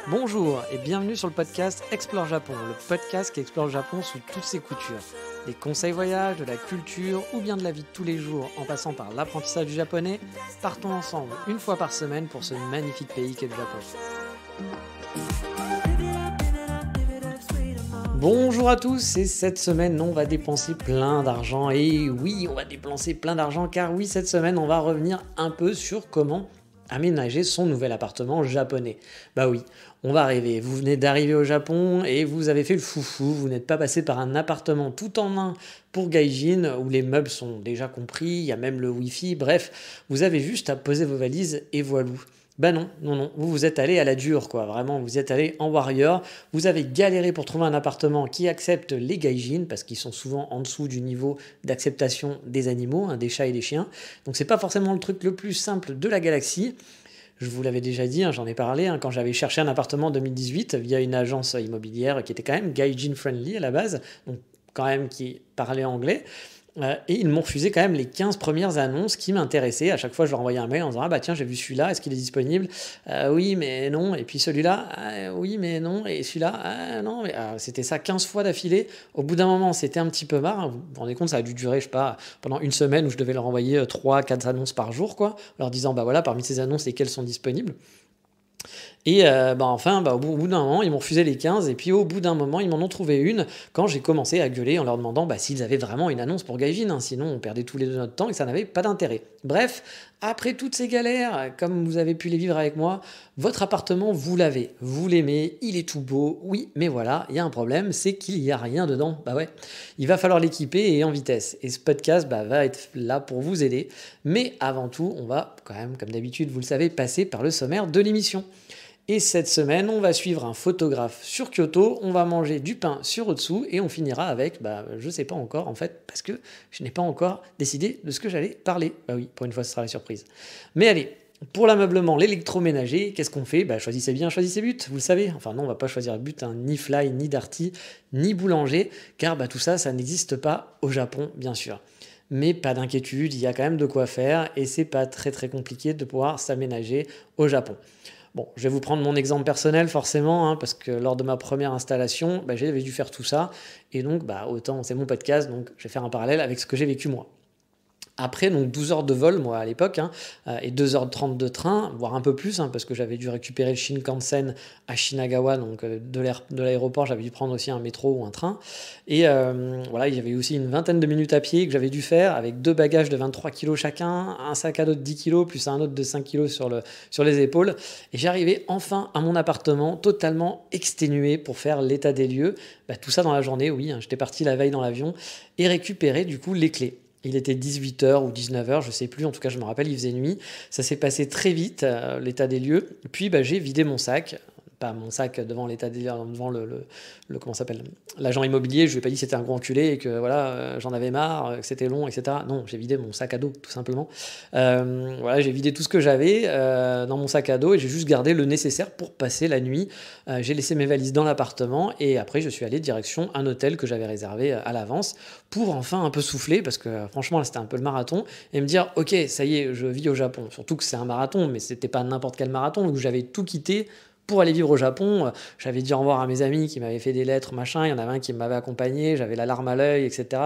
Bonjour et bienvenue sur le podcast Explore Japon, le podcast qui explore le Japon sous toutes ses coutures. Des conseils voyages, de la culture ou bien de la vie de tous les jours en passant par l'apprentissage du japonais, partons ensemble une fois par semaine pour ce magnifique pays qu'est le Japon. Bonjour à tous, et cette semaine on va dépenser plein d'argent, et oui on va dépenser plein d'argent car oui cette semaine on va revenir un peu sur comment aménager son nouvel appartement japonais. Bah oui, on va rêver, vous venez d'arriver au Japon et vous avez fait le foufou, vous n'êtes pas passé par un appartement tout en un pour Gaijin où les meubles sont déjà compris, il y a même le wifi, bref, vous avez juste à poser vos valises et voilà. Bah non, vous êtes allé à la dure quoi, vraiment, vous êtes allé en warrior, vous avez galéré pour trouver un appartement qui accepte les gaijins, parce qu'ils sont souvent en dessous du niveau d'acceptation des animaux, des chats et des chiens, donc c'est pas forcément le truc le plus simple de la galaxie. Je vous l'avais déjà dit, j'en ai parlé, quand j'avais cherché un appartement en 2018 via une agence immobilière qui était quand même gaijin friendly à la base, donc quand même qui parlait anglais. Et ils m'ont refusé quand même les 15 premières annonces qui m'intéressaient. À chaque fois, je leur envoyais un mail en disant « Ah bah tiens, j'ai vu celui-là, est-ce qu'il est disponible ?» Oui, mais non. Et puis celui-là, oui, mais non. Et celui-là, non. Mais, c'était ça 15 fois d'affilée. Au bout d'un moment, c'était un petit peu marre. Vous vous rendez compte, ça a dû durer, je sais pas, pendant une semaine où je devais leur envoyer 3-4 annonces par jour, quoi, leur disant « Bah voilà, parmi ces annonces, lesquelles sont disponibles ?» Et au bout d'un moment, ils m'ont refusé les 15, et puis au bout d'un moment, ils m'en ont trouvé une quand j'ai commencé à gueuler en leur demandant s'ils avaient vraiment une annonce pour Gaijin, sinon on perdait tous les deux notre temps et ça n'avait pas d'intérêt. Bref, après toutes ces galères, comme vous avez pu les vivre avec moi, votre appartement, vous l'avez, vous l'aimez, il est tout beau, oui, mais voilà, il y a un problème, c'est qu'il n'y a rien dedans. Bah ouais, il va falloir l'équiper et en vitesse. Et ce podcast va être là pour vous aider. Mais avant tout, on va quand même, comme d'habitude, vous le savez, passer par le sommaire de l'émission. Et cette semaine, on va suivre un photographe sur Kyoto, on va manger du pain sur Otsu et on finira avec, je sais pas encore en fait, parce que je n'ai pas encore décidé de ce que j'allais parler. Bah oui, pour une fois ce sera la surprise. Mais allez, pour l'ameublement, l'électroménager, qu'est-ce qu'on fait ? Choisissez bien, choisissez but, vous le savez. Enfin non, on va pas choisir but, ni Fly, ni Darty, ni Boulanger, car tout ça, ça n'existe pas au Japon, bien sûr. Mais pas d'inquiétude, il y a quand même de quoi faire et c'est pas très très compliqué de pouvoir s'aménager au Japon. Bon, je vais vous prendre mon exemple personnel forcément, parce que lors de ma première installation, j'avais dû faire tout ça. Et donc, autant, c'est mon podcast, donc je vais faire un parallèle avec ce que j'ai vécu moi. Après, donc 12 heures de vol, moi, à l'époque, et 2h30 de train, voire un peu plus, parce que j'avais dû récupérer le Shinkansen à Shinagawa, donc de l'aéroport, j'avais dû prendre aussi un métro ou un train. Et voilà, il y avait aussi une vingtaine de minutes à pied que j'avais dû faire, avec 2 bagages de 23 kg chacun, un sac à dos de 10 kg, plus un autre de 5 kg sur les épaules. Et j'arrivais enfin à mon appartement, totalement exténué pour faire l'état des lieux. Tout ça dans la journée, oui, j'étais parti la veille dans l'avion, et récupérer du coup les clés. Il était 18h ou 19h, je sais plus, en tout cas je me rappelle, il faisait nuit. Ça s'est passé très vite, l'état des lieux. Puis j'ai vidé mon sac, pas mon sac devant l'état des lieux, devant comment s'appelle, l'agent immobilier. Je lui ai pas dit que c'était un gros enculé et que voilà, j'en avais marre, que c'était long, etc. Non, j'ai vidé mon sac à dos, tout simplement. Voilà, j'ai vidé tout ce que j'avais dans mon sac à dos et j'ai juste gardé le nécessaire pour passer la nuit. J'ai laissé mes valises dans l'appartement et après je suis allé direction un hôtel que j'avais réservé à l'avance pour enfin un peu souffler parce que franchement là c'était un peu le marathon et me dire ok ça y est je vis au Japon, surtout que c'est un marathon mais c'était pas n'importe quel marathon où j'avais tout quitté pour aller vivre au Japon. J'avais dit au revoir à mes amis qui m'avaient fait des lettres, machin. Il y en avait un qui m'avait accompagné, j'avais la larme à l'œil, etc.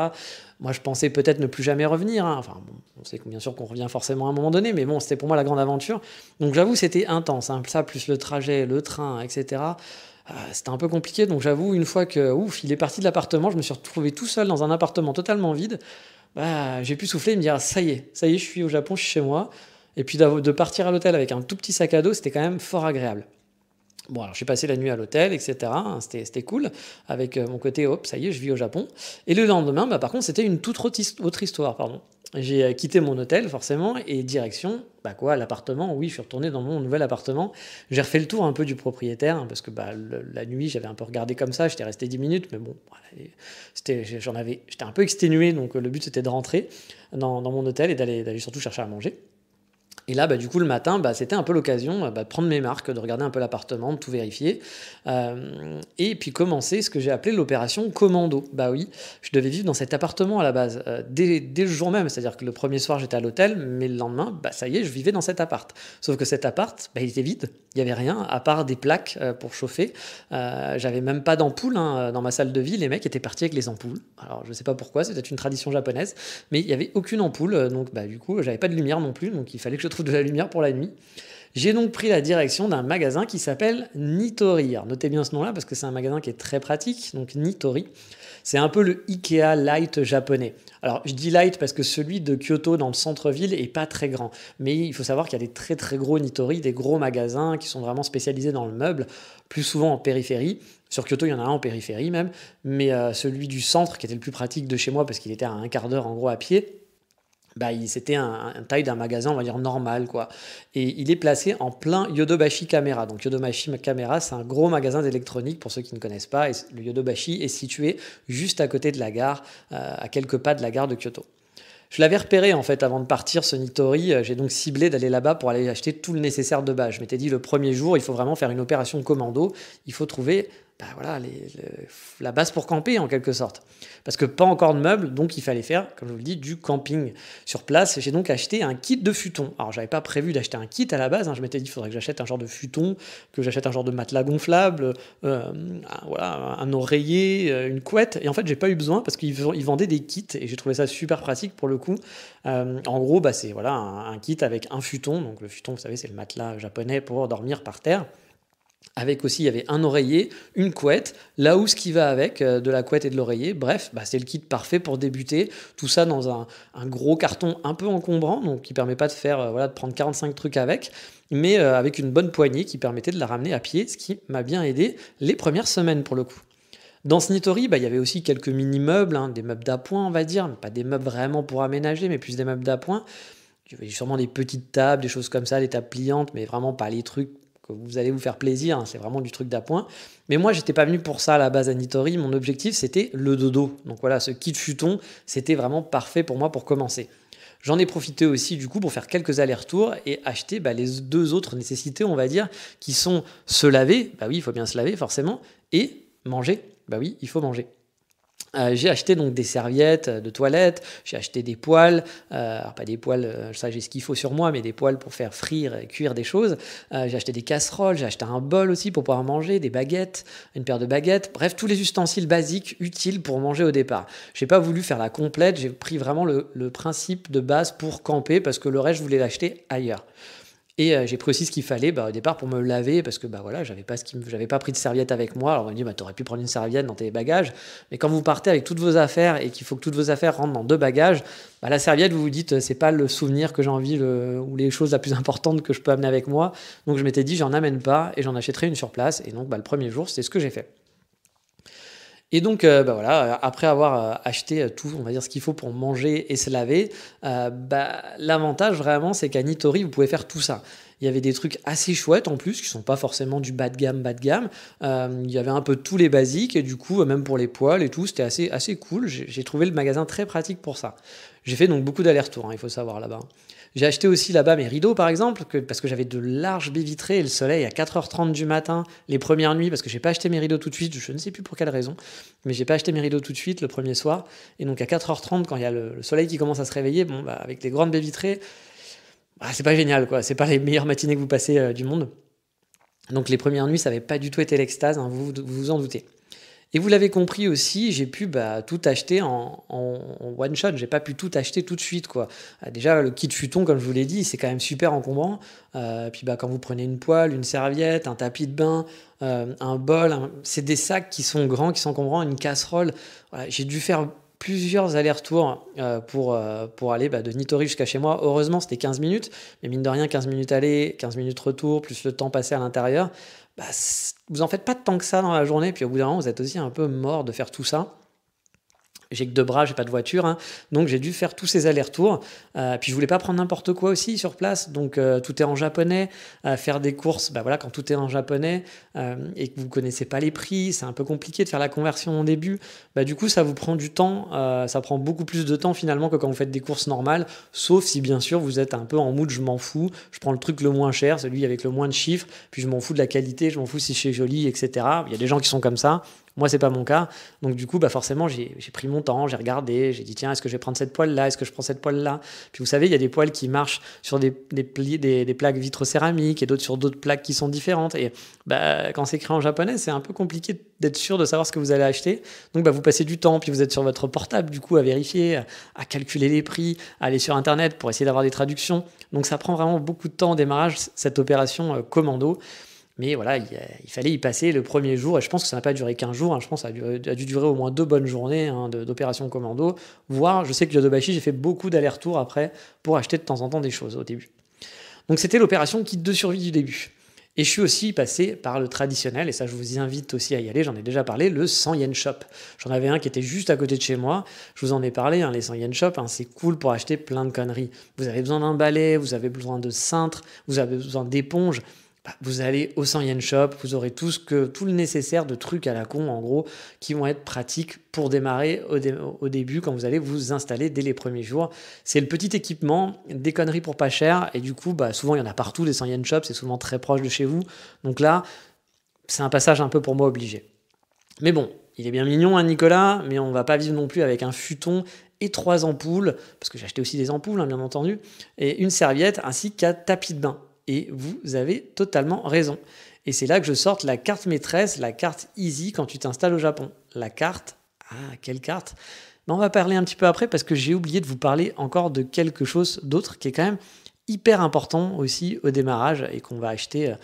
Moi, je pensais peut-être ne plus jamais revenir. Enfin, bon, on sait bien sûr qu'on revient forcément à un moment donné, mais bon, c'était pour moi la grande aventure. Donc, j'avoue, c'était intense. Ça, plus le trajet, le train, etc. C'était un peu compliqué. Donc, j'avoue, une fois que, il est parti de l'appartement, je me suis retrouvé tout seul dans un appartement totalement vide. J'ai pu souffler et me dire, ça y est, je suis au Japon, je suis chez moi. Et puis, de partir à l'hôtel avec un tout petit sac à dos, c'était quand même fort agréable. Bon, alors j'ai passé la nuit à l'hôtel, etc. C'était cool, avec mon côté, hop, ça y est, je vis au Japon. Et le lendemain, par contre, c'était une toute autre histoire, pardon. J'ai quitté mon hôtel, forcément, et direction, l'appartement. Oui, je suis retourné dans mon nouvel appartement. J'ai refait le tour un peu du propriétaire, parce que la nuit, j'avais un peu regardé comme ça, j'étais resté 10 minutes, mais bon, j'étais un peu exténué, donc le but, c'était de rentrer dans mon hôtel et d'aller surtout chercher à manger. Et là, bah, du coup, le matin, bah, c'était un peu l'occasion de prendre mes marques, de regarder un peu l'appartement, de tout vérifier. Et puis commencer ce que j'ai appelé l'opération commando. Bah oui, je devais vivre dans cet appartement à la base, dès le jour même. C'est-à-dire que le premier soir, j'étais à l'hôtel, mais le lendemain, bah, ça y est, je vivais dans cet appart. Sauf que cet appart, bah, il était vide. Il n'y avait rien, à part des plaques pour chauffer. J'avais même pas d'ampoule hein, dans ma salle de vie. Les mecs étaient partis avec les ampoules. Alors, je sais pas pourquoi, c'est peut-être une tradition japonaise, mais il n'y avait aucune ampoule. Donc, bah, du coup, j'avais pas de lumière non plus. Donc, il fallait que je trouve de la lumière pour la nuit. J'ai donc pris la direction d'un magasin qui s'appelle Nitori. Alors, notez bien ce nom-là parce que c'est un magasin qui est très pratique. Donc, Nitori. C'est un peu le Ikea light japonais. Alors, je dis light parce que celui de Kyoto dans le centre-ville est pas très grand. Mais il faut savoir qu'il y a des très très gros Nitori, des gros magasins qui sont vraiment spécialisés dans le meuble, plus souvent en périphérie. Sur Kyoto, il y en a un en périphérie même. Mais celui du centre, qui était le plus pratique de chez moi parce qu'il était à un quart d'heure en gros à pied, bah, c'était un taille d'un magasin, on va dire, normal, quoi. Et il est placé en plein Yodobashi Camera. Donc, Yodobashi Camera, c'est un gros magasin d'électronique, pour ceux qui ne connaissent pas. Et le Yodobashi est situé juste à côté de la gare, à quelques pas de la gare de Kyoto. Je l'avais repéré, en fait, avant de partir, ce Nitori. J'ai donc ciblé d'aller là-bas pour aller acheter tout le nécessaire de base. Je m'étais dit, le premier jour, il faut vraiment faire une opération commando. Il faut trouver bah voilà, la base pour camper en quelque sorte. Parce que pas encore de meubles, donc il fallait faire, comme je vous le dis, du camping. Sur place, j'ai donc acheté un kit de futon. Alors j'avais pas prévu d'acheter un kit à la base, hein. Je m'étais dit il faudrait que j'achète un genre de futon, que j'achète un genre de matelas gonflable, voilà, un oreiller, une couette. Et en fait j'ai pas eu besoin parce qu'ils vendaient des kits et j'ai trouvé ça super pratique pour le coup. En gros, bah, c'est voilà, un kit avec un futon. Donc le futon, vous savez, c'est le matelas japonais pour dormir par terre. Avec aussi, il y avait un oreiller, une couette, la housse qui va avec, de la couette et de l'oreiller. Bref, bah, c'est le kit parfait pour débuter. Tout ça dans un gros carton un peu encombrant, donc qui ne permet pas de faire, voilà, de prendre 45 trucs avec, mais avec une bonne poignée qui permettait de la ramener à pied, ce qui m'a bien aidé les premières semaines pour le coup. Dans ce Nitori, bah, il y avait aussi quelques mini-meubles, hein, des meubles d'appoint, on va dire, pas des meubles vraiment pour aménager, mais plus des meubles d'appoint. Il y avait sûrement des petites tables, des choses comme ça, des tables pliantes, mais vraiment pas les trucs que vous allez vous faire plaisir, hein, c'est vraiment du truc d'appoint. Mais moi, j'étais pas venu pour ça à la base à Nitori. Mon objectif, c'était le dodo. Donc voilà, ce kit futon, c'était vraiment parfait pour moi pour commencer. J'en ai profité aussi du coup pour faire quelques allers-retours et acheter bah, les deux autres nécessités, on va dire, qui sont se laver, bah oui, il faut bien se laver forcément, et manger, bah oui, il faut manger. J'ai acheté donc des serviettes de toilette, j'ai acheté des poêles, alors pas des poêles, ça j'ai ce qu'il faut sur moi, mais des poêles pour faire frire et cuire des choses. J'ai acheté des casseroles, j'ai acheté un bol aussi pour pouvoir manger, des baguettes, une paire de baguettes, bref, tous les ustensiles basiques utiles pour manger au départ. J'ai pas voulu faire la complète, j'ai pris vraiment le principe de base pour camper parce que le reste, je voulais l'acheter ailleurs. Et j'ai pris aussi ce qu'il fallait bah, au départ pour me laver parce que bah, voilà, j'avais pas pris de serviette avec moi. Alors on m'a dit bah, t'aurais pu prendre une serviette dans tes bagages, mais quand vous partez avec toutes vos affaires et qu'il faut que toutes vos affaires rentrent dans deux bagages, bah, la serviette vous vous dites c'est pas le souvenir que j'ai envie ou les choses la plus importante que je peux amener avec moi. Donc je m'étais dit j'en amène pas et j'en achèterai une sur place. Et donc bah, le premier jour c'est ce que j'ai fait. Et donc, bah voilà, après avoir acheté tout, on va dire ce qu'il faut pour manger et se laver, bah, l'avantage vraiment, c'est qu'à Nitori, vous pouvez faire tout ça. Il y avait des trucs assez chouettes en plus, qui sont pas forcément du bas de gamme, bas de gamme. Il y avait un peu tous les basiques, et du coup, même pour les poêles et tout, c'était assez cool. J'ai trouvé le magasin très pratique pour ça. J'ai fait donc beaucoup d'allers-retours, hein, il faut savoir là-bas. J'ai acheté aussi là-bas mes rideaux, par exemple, parce que j'avais de larges baies vitrées et le soleil à 4h30 du matin, les premières nuits, parce que j'ai pas acheté mes rideaux tout de suite, je ne sais plus pour quelle raison, mais j'ai pas acheté mes rideaux tout de suite le premier soir. Et donc à 4h30, quand il y a le soleil qui commence à se réveiller, bon, bah, avec les grandes baies vitrées, bah, c'est pas génial, quoi. C'est pas les meilleures matinées que vous passez du monde. Donc les premières nuits, ça n'avait pas du tout été l'extase, hein, vous en doutez. Et vous l'avez compris aussi, j'ai pu bah, tout acheter en one shot. J'ai pas pu tout acheter tout de suite, quoi. Déjà, le kit futon, comme je vous l'ai dit, c'est quand même super encombrant. Puis bah, quand vous prenez une poêle, une serviette, un tapis de bain, un bol, c'est des sacs qui sont grands, qui sont encombrants, une casserole. Voilà, j'ai dû faire plusieurs allers-retours pour aller bah, de Nitori jusqu'à chez moi. Heureusement, c'était 15 minutes, mais mine de rien, 15 minutes aller, 15 minutes retour, plus le temps passé à l'intérieur. Bah, vous en faites pas tant que ça dans la journée, puis au bout d'un moment, vous êtes aussi un peu mort de faire tout ça. J'ai que 2 bras, j'ai pas de voiture, hein, donc j'ai dû faire tous ces allers-retours. Puis je voulais pas prendre n'importe quoi aussi sur place, donc tout est en japonais. Faire des courses, bah voilà, quand tout est en japonais et que vous connaissez pas les prix, c'est un peu compliqué de faire la conversion au début. Bah du coup, ça vous prend du temps, ça prend beaucoup plus de temps finalement que quand vous faites des courses normales, sauf si bien sûr vous êtes un peu en mood je m'en fous, je prends le truc le moins cher, celui avec le moins de chiffres, puis je m'en fous de la qualité, je m'en fous si c'est joli, etc. Il y a des gens qui sont comme ça. Moi, c'est pas mon cas. Donc, du coup, bah, forcément, j'ai pris mon temps, j'ai regardé, j'ai dit, tiens, est-ce que je vais prendre cette poêle-là? Est-ce que je prends cette poêle-là? Puis, vous savez, il y a des poêles qui marchent sur des plaques vitrocéramiques et d'autres sur d'autres plaques qui sont différentes. Et bah, quand c'est écrit en japonais, c'est un peu compliqué d'être sûr de savoir ce que vous allez acheter. Donc, bah, vous passez du temps, puis vous êtes sur votre portable, du coup, à vérifier, à calculer les prix, à aller sur Internet pour essayer d'avoir des traductions. Donc, ça prend vraiment beaucoup de temps au démarrage, cette opération commando. Mais voilà, il fallait y passer le premier jour, et je pense que ça n'a pas duré qu'un jour, hein, je pense que ça a dû durer au moins 2 bonnes journées hein, d'opération commando, voire je sais que Yodobashi, j'ai fait beaucoup d'allers-retours après pour acheter de temps en temps des choses au début. Donc c'était l'opération kit de survie du début. Et je suis aussi passé par le traditionnel, et ça je vous invite aussi à y aller, j'en ai déjà parlé, le 100 yen shop. J'en avais un qui était juste à côté de chez moi, je vous en ai parlé, hein, les 100 yen shop, hein, c'est cool pour acheter plein de conneries. Vous avez besoin d'un balai, vous avez besoin de cintres, vous avez besoin d'éponges. Vous allez au 100 yen shop, vous aurez tout le nécessaire de trucs à la con, en gros, qui vont être pratiques pour démarrer au début, quand vous allez vous installer dès les premiers jours. C'est le petit équipement, des conneries pour pas cher, et du coup, bah, souvent, il y en a partout, des 100 yen shop, c'est souvent très proche de chez vous. Donc là, c'est un passage un peu pour moi obligé. Mais bon, il est bien mignon, hein, Nicolas, mais on va pas vivre non plus avec un futon et 3 ampoules, parce que j'ai acheté aussi des ampoules, hein, bien entendu, et une serviette, ainsi qu'un tapis de bain. Et vous avez totalement raison. Et c'est là que je sorte la carte maîtresse, la carte Easy quand tu t'installes au Japon. La carte, quelle carte? On va parler un petit peu après parce que j'ai oublié de vous parler encore de quelque chose d'autre qui est quand même hyper important aussi au démarrage et qu'on va acheter.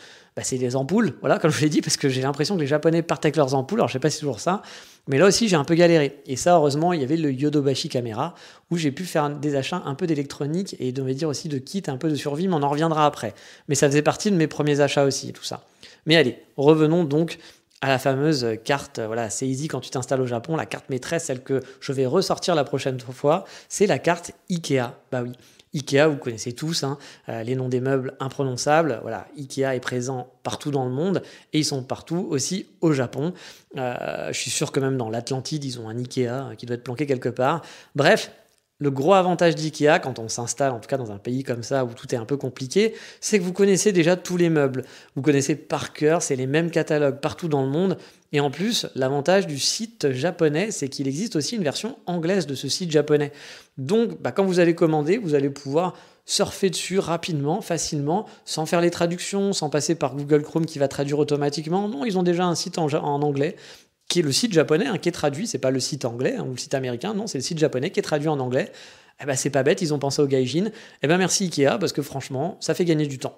C'est les ampoules, voilà, comme je vous l'ai dit, parce que j'ai l'impression que les Japonais partent avec leurs ampoules. Alors je sais pas si c'est toujours ça, mais là aussi j'ai un peu galéré. Et ça, heureusement, il y avait le Yodobashi Camera où j'ai pu faire des achats un peu d'électronique et de me dire aussi de kit, un peu de survie, mais on en reviendra après. Mais ça faisait partie de mes premiers achats aussi, tout ça. Mais allez, revenons donc à la fameuse carte, voilà, c'est easy quand tu t'installes au Japon, la carte maîtresse, celle que je vais ressortir la prochaine fois, c'est la carte Ikea. Bah oui. Ikea, vous connaissez tous, hein, les noms des meubles imprononçables. Voilà, Ikea est présent partout dans le monde et ils sont partout aussi au Japon. Je suis sûr que même dans l'Atlantide, ils ont un Ikea qui doit être planqué quelque part. Bref, le gros avantage d'Ikea, quand on s'installe, en tout cas dans un pays comme ça où tout est un peu compliqué, c'est que vous connaissez déjà tous les meubles. Vous connaissez par cœur, c'est les mêmes catalogues partout dans le monde. Et en plus, l'avantage du site japonais, c'est qu'il existe aussi une version anglaise de ce site japonais. Donc, quand vous allez commander, vous allez pouvoir surfer dessus rapidement, facilement, sans faire les traductions, sans passer par Google Chrome qui va traduire automatiquement. Non, ils ont déjà un site en anglais, qui est le site japonais, hein, qui est traduit. C'est pas le site anglais ou le site américain, non, c'est le site japonais qui est traduit en anglais. C'est pas bête, ils ont pensé au gaijin. Merci Ikea, parce que franchement, ça fait gagner du temps.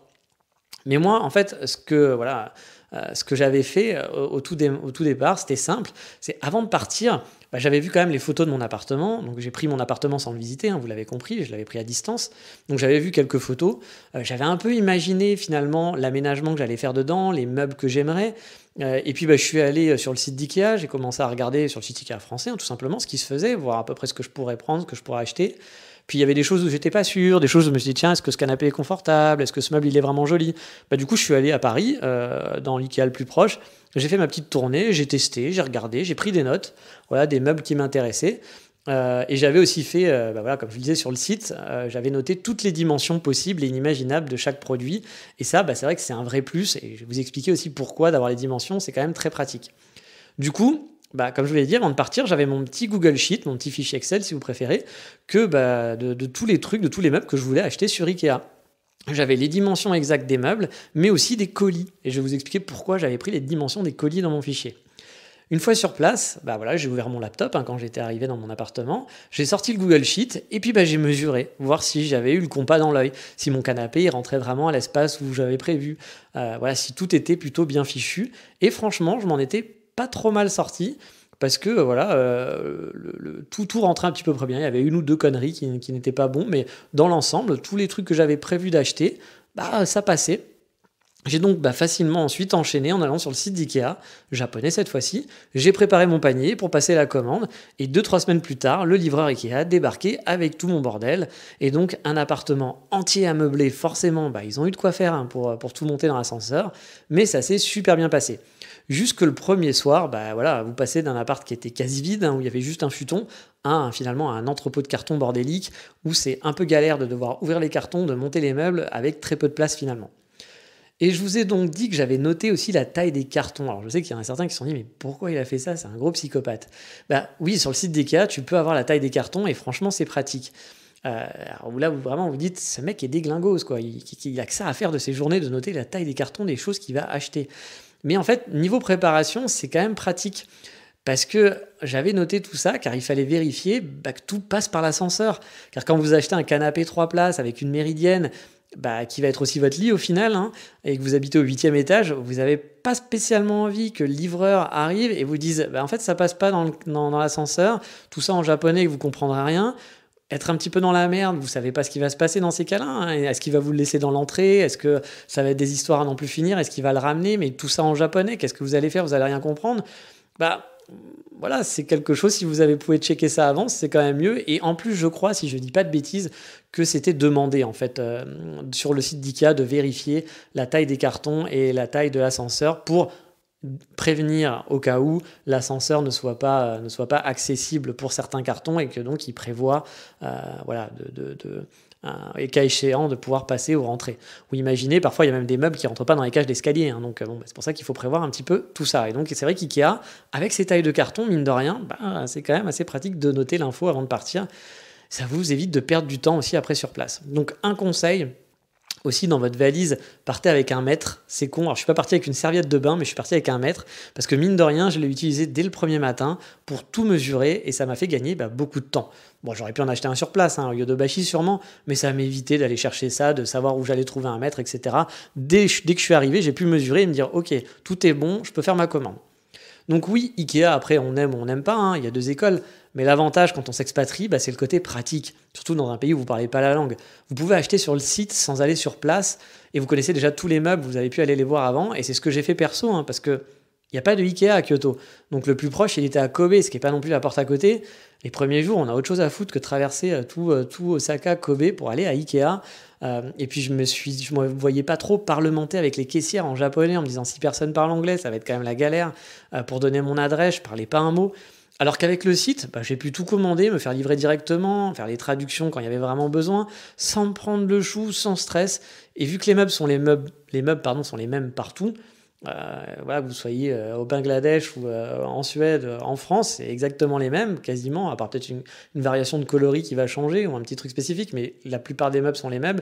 Mais moi, en fait, ce que j'avais fait au tout départ, c'était simple. C'est avant de partir, j'avais vu quand même les photos de mon appartement. Donc j'ai pris mon appartement sans le visiter, hein, vous l'avez compris, je l'avais pris à distance. Donc j'avais vu quelques photos. J'avais un peu imaginé finalement l'aménagement que j'allais faire dedans, les meubles que j'aimerais. Et puis je suis allé sur le site d'Ikea, j'ai commencé à regarder sur le site Ikea français, hein, tout simplement, ce qui se faisait, voir à peu près ce que je pourrais prendre, ce que je pourrais acheter. Puis il y avait des choses où j'étais pas sûr, des choses où je me suis dit tiens, est-ce que ce canapé est confortable, est-ce que ce meuble il est vraiment joli. Du coup je suis allé à Paris, dans l'Ikea le plus proche, j'ai fait ma petite tournée, j'ai testé, j'ai regardé, j'ai pris des notes, voilà, des meubles qui m'intéressaient. Et j'avais aussi fait, comme je le disais sur le site, j'avais noté toutes les dimensions possibles et inimaginables de chaque produit. Et ça, c'est vrai que c'est un vrai plus. Et je vais vous expliquer aussi pourquoi d'avoir les dimensions, c'est quand même très pratique. Du coup, comme je vous l'ai dit, avant de partir, j'avais mon petit Google Sheet, mon petit fichier Excel si vous préférez, de tous les trucs, de tous les meubles que je voulais acheter sur Ikea. J'avais les dimensions exactes des meubles, mais aussi des colis. Et je vais vous expliquer pourquoi j'avais pris les dimensions des colis dans mon fichier. Une fois sur place, j'ai ouvert mon laptop quand j'étais arrivé dans mon appartement, j'ai sorti le Google Sheet et puis j'ai mesuré, voir si j'avais eu le compas dans l'œil, si mon canapé rentrait vraiment à l'espace où j'avais prévu, si tout était plutôt bien fichu. Et franchement, je m'en étais pas trop mal sorti parce que tout rentrait un petit peu bien. Il y avait une ou deux conneries qui n'étaient pas bons, mais dans l'ensemble, tous les trucs que j'avais prévu d'acheter, ça passait. J'ai donc facilement ensuite enchaîné en allant sur le site d'IKEA, japonais cette fois-ci. J'ai préparé mon panier pour passer la commande et 2-3 semaines plus tard, le livreur IKEA débarquait avec tout mon bordel. Et donc un appartement entier à meubler, forcément, ils ont eu de quoi faire pour tout monter dans l'ascenseur, mais ça s'est super bien passé. Jusque le premier soir, voilà, vous passez d'un appart qui était quasi vide, où il y avait juste un futon, finalement un entrepôt de cartons bordélique, où c'est un peu galère de devoir ouvrir les cartons, de monter les meubles avec très peu de place finalement. Et je vous ai donc dit que j'avais noté aussi la taille des cartons. Alors je sais qu'il y en a certains qui se sont dit, mais pourquoi il a fait ça? C'est un gros psychopathe. Oui, sur le site d'IKEA, tu peux avoir la taille des cartons et franchement, c'est pratique. Alors là, vraiment, vous dites, ce mec est déglingos, quoi. Il a que ça à faire de ses journées, de noter la taille des cartons des choses qu'il va acheter. Mais en fait, niveau préparation, c'est quand même pratique. Parce que j'avais noté tout ça, car il fallait vérifier que tout passe par l'ascenseur. Car quand vous achetez un canapé 3 places avec une méridienne, qui va être aussi votre lit au final, et que vous habitez au 8e étage, vous n'avez pas spécialement envie que le livreur arrive et vous dise en fait ça passe pas dans l'ascenseur, tout ça en japonais que vous comprendrez rien, être un petit peu dans la merde, vous savez pas ce qui va se passer dans ces cas-là, est-ce qu'il va vous le laisser dans l'entrée, est-ce que ça va être des histoires à n'en plus finir, est-ce qu'il va le ramener, mais tout ça en japonais, qu'est-ce que vous allez faire, vous allez rien comprendre, voilà, c'est quelque chose, si vous pouvez checker ça avant, c'est quand même mieux. Et en plus, je crois, si je dis pas de bêtises, que c'était demandé en fait sur le site d'IKEA de vérifier la taille des cartons et la taille de l'ascenseur pour prévenir au cas où l'ascenseur ne soit pas accessible pour certains cartons et que donc il prévoit et cas échéant de pouvoir passer ou rentrer. Ou imaginez, parfois il y a même des meubles qui ne rentrent pas dans les cages d'escalier, donc c'est pour ça qu'il faut prévoir un petit peu tout ça. Et donc c'est vrai qu'IKEA, avec ses tailles de carton, mine de rien, c'est quand même assez pratique de noter l'info avant de partir. Ça vous évite de perdre du temps aussi après sur place. Donc un conseil, aussi dans votre valise, partez avec un mètre. C'est con, alors je suis pas parti avec une serviette de bain, mais je suis parti avec un mètre, parce que mine de rien, je l'ai utilisé dès le premier matin pour tout mesurer, et ça m'a fait gagner beaucoup de temps. Bon, j'aurais pu en acheter un sur place, au Yodobashi sûrement, mais ça m'a évité d'aller chercher ça, de savoir où j'allais trouver un mètre, etc. Dès que je suis arrivé, j'ai pu mesurer et me dire, ok, tout est bon, je peux faire ma commande. Donc oui, IKEA, après, on aime ou on n'aime pas, il y a deux écoles, mais l'avantage quand on s'expatrie, c'est le côté pratique, surtout dans un pays où vous ne parlez pas la langue. Vous pouvez acheter sur le site sans aller sur place, et vous connaissez déjà tous les meubles, vous avez pu aller les voir avant, et c'est ce que j'ai fait perso, parce que il n'y a pas de Ikea à Kyoto. Donc le plus proche, il était à Kobe, ce qui n'est pas non plus la porte à côté. Les premiers jours, on a autre chose à foutre que de traverser tout Osaka, Kobe pour aller à Ikea. Et puis je me voyais pas trop parlementer avec les caissières en japonais en me disant si personne parle anglais, ça va être quand même la galère. Pour donner mon adresse, je parlais pas un mot. Alors qu'avec le site, j'ai pu tout commander, me faire livrer directement, faire les traductions quand il y avait vraiment besoin, sans me prendre le chou, sans stress. Et vu que les meubles sont les mêmes partout, que vous soyez au Bangladesh ou en Suède, en France, c'est exactement les mêmes, quasiment, à part peut-être une variation de coloris qui va changer ou un petit truc spécifique, mais la plupart des meubles sont les mêmes.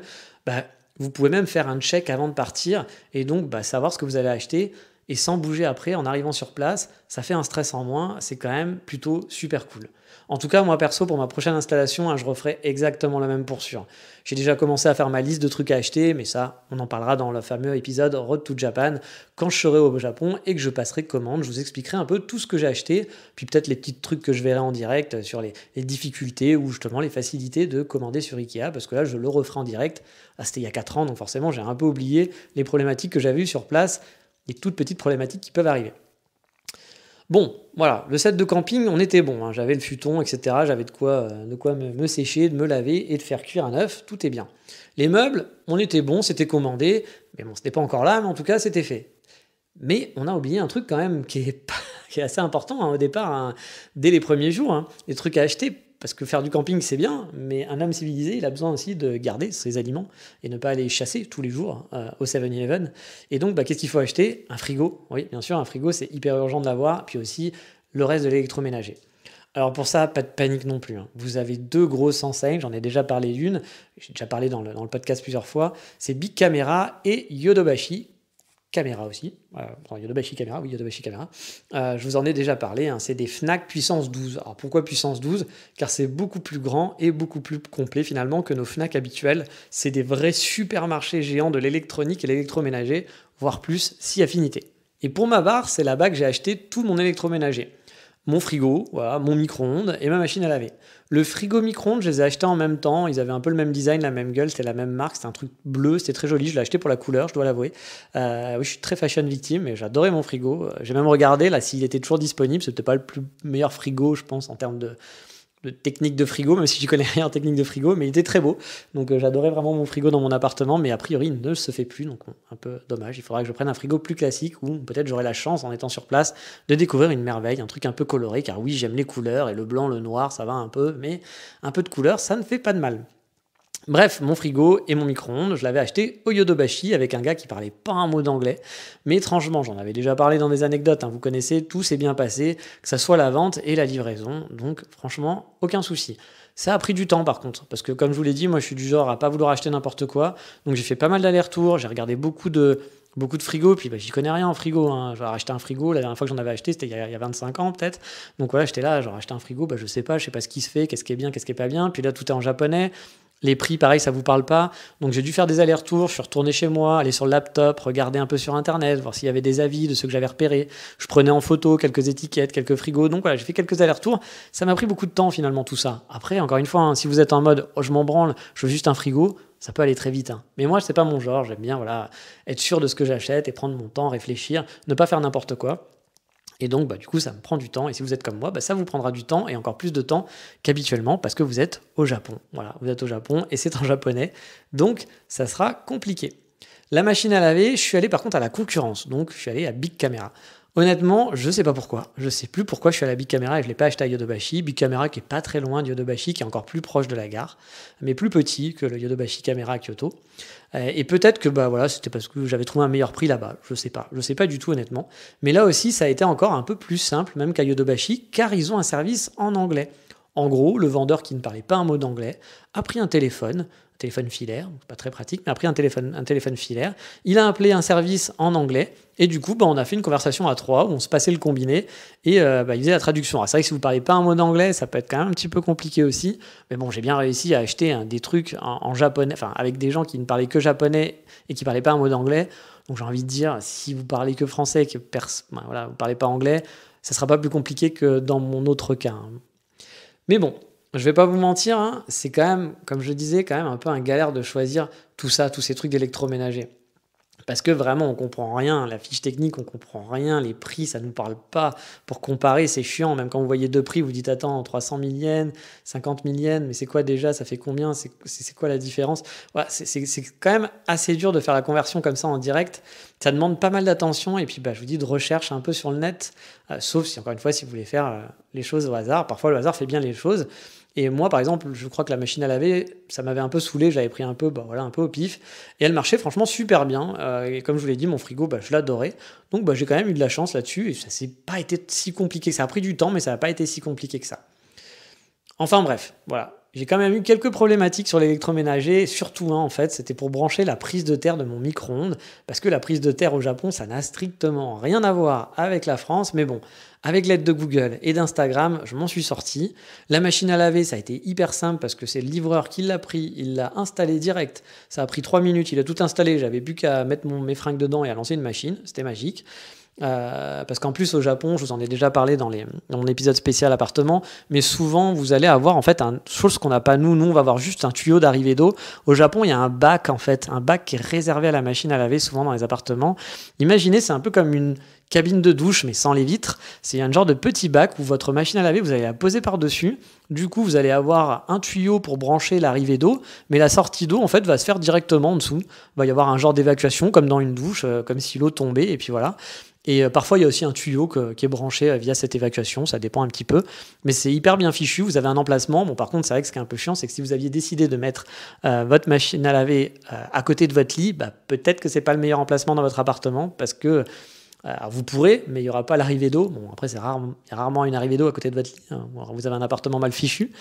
Vous pouvez même faire un check avant de partir et donc savoir ce que vous allez acheter et sans bouger après en arrivant sur place. Ça fait un stress en moins, c'est quand même plutôt super cool. En tout cas, moi perso, pour ma prochaine installation, je referai exactement la même pour sûr. J'ai déjà commencé à faire ma liste de trucs à acheter, mais ça, on en parlera dans le fameux épisode Road to Japan, quand je serai au Japon et que je passerai commande. Je vous expliquerai un peu tout ce que j'ai acheté, puis peut-être les petits trucs que je verrai en direct sur les difficultés ou justement les facilités de commander sur Ikea, parce que là, je le referai en direct. C'était il y a 4 ans, donc forcément, j'ai un peu oublié les problématiques que j'avais eues sur place, les toutes petites problématiques qui peuvent arriver. Bon, voilà, le set de camping, on était bon, j'avais le futon, etc. J'avais de quoi me sécher, de me laver et de faire cuire un œuf, tout est bien. Les meubles, on était bon, c'était commandé, mais bon, c'était pas encore là, mais en tout cas, c'était fait. Mais on a oublié un truc quand même qui est assez important au départ, dès les premiers jours, les trucs à acheter, parce que faire du camping, c'est bien, mais un homme civilisé, il a besoin aussi de garder ses aliments et ne pas aller chasser tous les jours au 7-Eleven. Et donc, qu'est-ce qu'il faut acheter? Un frigo. Oui, bien sûr, un frigo, c'est hyper urgent de l'avoir. Puis aussi, le reste de l'électroménager. Alors pour ça, pas de panique non plus. Vous avez 2 grosses enseignes, j'en ai déjà parlé d'une, j'ai déjà parlé dans le podcast plusieurs fois, c'est Bic Camera et Yodobashi. Caméra aussi, Yodobashi Camera, oui, Yodobashi Camera. Je vous en ai déjà parlé, c'est des Fnac puissance 12. Alors pourquoi puissance 12? Car c'est beaucoup plus grand et beaucoup plus complet finalement que nos Fnac habituels. C'est des vrais supermarchés géants de l'électronique et l'électroménager, voire plus, si affinité. Et pour ma part, c'est là-bas que j'ai acheté tout mon électroménager. mon frigo, voilà, mon micro-ondes et ma machine à laver. Le frigo micro-ondes, je les ai achetés en même temps. Ils avaient un peu le même design, la même gueule, c'était la même marque. C'était un truc bleu, c'était très joli. Je l'ai acheté pour la couleur, je dois l'avouer. Oui, je suis très fashion victime et j'adorais mon frigo. J'ai même regardé là s'il était toujours disponible. C'était pas le plus meilleur frigo, je pense, en termes de technique de frigo, même si j'y connais rien en technique de frigo, mais il était très beau. Donc j'adorais vraiment mon frigo dans mon appartement, mais a priori il ne se fait plus, donc un peu dommage. Il faudra que je prenne un frigo plus classique, ou peut-être j'aurai la chance, en étant sur place, de découvrir une merveille, un truc un peu coloré, car oui, j'aime les couleurs, et le blanc, le noir, ça va un peu, mais un peu de couleur, ça ne fait pas de mal. Bref, mon frigo et mon micro-ondes, je l'avais acheté au Yodobashi avec un gars qui parlait pas un mot d'anglais. Mais étrangement, j'en avais déjà parlé dans des anecdotes, hein, vous connaissez, tout s'est bien passé, que ça soit la vente et la livraison. Donc franchement, aucun souci. Ça a pris du temps par contre, parce que comme je vous l'ai dit, moi je suis du genre à pas vouloir acheter n'importe quoi. Donc j'ai fait pas mal d'allers-retours, j'ai regardé beaucoup de frigos, puis j'y connais rien en frigo. Hein. J'ai acheté un frigo, la dernière fois que j'en avais acheté, c'était il y a 25 ans peut-être. Donc voilà, j'étais là, j'ai acheté un frigo, je sais pas ce qui se fait, qu'est-ce qui est bien, qu'est-ce qui est pas bien. Puis là, tout est en japonais. Les prix, pareil, ça vous parle pas. Donc j'ai dû faire des allers-retours, je suis retourné chez moi, aller sur le laptop, regarder un peu sur Internet, voir s'il y avait des avis de ceux que j'avais repérés. Je prenais en photo quelques étiquettes, quelques frigos. Donc voilà, j'ai fait quelques allers-retours. Ça m'a pris beaucoup de temps finalement tout ça. Après, encore une fois, hein, si vous êtes en mode oh, je m'en branle, je veux juste un frigo, ça peut aller très vite. Hein. Mais moi, c'est pas mon genre. J'aime bien être sûr de ce que j'achète et prendre mon temps, réfléchir, ne pas faire n'importe quoi. Et donc, du coup, ça me prend du temps. Et si vous êtes comme moi, ça vous prendra du temps et encore plus de temps qu'habituellement parce que vous êtes au Japon. Voilà, vous êtes au Japon et c'est en japonais. Donc, ça sera compliqué. La machine à laver, je suis allé par contre à la concurrence. Donc, je suis allé à Big Camera. Honnêtement, je ne sais pas pourquoi. Je ne sais plus pourquoi je suis allé à Big Camera et je ne l'ai pas acheté à Yodobashi. Big Camera qui est pas très loin de Yodobashi, qui est encore plus proche de la gare, mais plus petit que le Yodobashi Camera à Kyoto. Et peut-être que c'était parce que j'avais trouvé un meilleur prix là-bas. Je sais pas du tout honnêtement. Mais là aussi, ça a été encore un peu plus simple, même qu'à Yodobashi, car ils ont un service en anglais. En gros, le vendeur qui ne parlait pas un mot d'anglais a pris un téléphone filaire, pas très pratique, mais a pris un téléphone filaire. Il a appelé un service en anglais et du coup, on a fait une conversation à trois où on se passait le combiné et il faisait la traduction. Alors, c'est vrai que si vous ne parlez pas un mot d'anglais, ça peut être quand même un petit peu compliqué aussi, mais bon, j'ai bien réussi à acheter des trucs en japonais, enfin avec des gens qui ne parlaient que japonais et qui ne parlaient pas un mot d'anglais. Donc j'ai envie de dire, si vous parlez que français et que vous ne parlez pas anglais, ça ne sera pas plus compliqué que dans mon autre cas. Hein. Mais bon, je vais pas vous mentir, hein, c'est quand même, comme je disais, quand même un peu un galère de choisir tout ça, tous ces trucs d'électroménager. Parce que vraiment, on comprend rien. La fiche technique, on comprend rien. Les prix, ça nous parle pas. Pour comparer, c'est chiant. Même quand vous voyez deux prix, vous dites attends, 300 000 yens, 50 000 yens, mais c'est quoi déjà? Ça fait combien? C'est quoi la différence? Voilà, c'est quand même assez dur de faire la conversion comme ça en direct. Ça demande pas mal d'attention et puis je vous dis de recherche un peu sur le net. Sauf si, encore une fois, si vous voulez faire les choses au hasard. Parfois, le hasard fait bien les choses. Et moi, par exemple, je crois que la machine à laver, ça m'avait un peu saoulé, j'avais pris un peu au pif, et elle marchait franchement super bien. Et comme je vous l'ai dit, mon frigo, je l'adorais. Donc j'ai quand même eu de la chance là-dessus, et ça s'est pas été si compliqué. Ça a pris du temps, mais ça n'a pas été si compliqué que ça. Enfin bref, voilà. J'ai quand même eu quelques problématiques sur l'électroménager, surtout en fait, c'était pour brancher la prise de terre de mon micro-ondes, parce que la prise de terre au Japon, ça n'a strictement rien à voir avec la France, mais bon, avec l'aide de Google et d'Instagram, je m'en suis sorti. La machine à laver, ça a été hyper simple parce que c'est le livreur qui l'a pris, il l'a installé direct, ça a pris 3 minutes, il a tout installé, j'avais plus qu'à mettre mes fringues dedans et à lancer une machine, c'était magique. Parce qu'en plus au Japon, je vous en ai déjà parlé dans mon épisode spécial appartement, mais souvent vous allez avoir en fait chose qu'on n'a pas nous on va avoir juste un tuyau d'arrivée d'eau. Au Japon, il y a un bac en fait, un bac qui est réservé à la machine à laver souvent dans les appartements. Imaginez, c'est un peu comme une cabine de douche mais sans les vitres. C'est un genre de petit bac où votre machine à laver, vous allez la poser par-dessus. Du coup, vous allez avoir un tuyau pour brancher l'arrivée d'eau, mais la sortie d'eau en fait va se faire directement en dessous. Il va y avoir un genre d'évacuation comme dans une douche, comme si l'eau tombait et puis voilà. Et parfois, il y a aussi un tuyau qui est branché via cette évacuation, ça dépend un petit peu. Mais c'est hyper bien fichu, vous avez un emplacement. Bon, par contre, c'est vrai que ce qui est un peu chiant, c'est que si vous aviez décidé de mettre votre machine à laver à côté de votre lit, peut-être que c'est pas le meilleur emplacement dans votre appartement, parce que vous pourrez, mais il n'y aura pas l'arrivée d'eau. Bon, après, il y a rarement une arrivée d'eau à côté de votre lit. Hein. Vous avez un appartement mal fichu.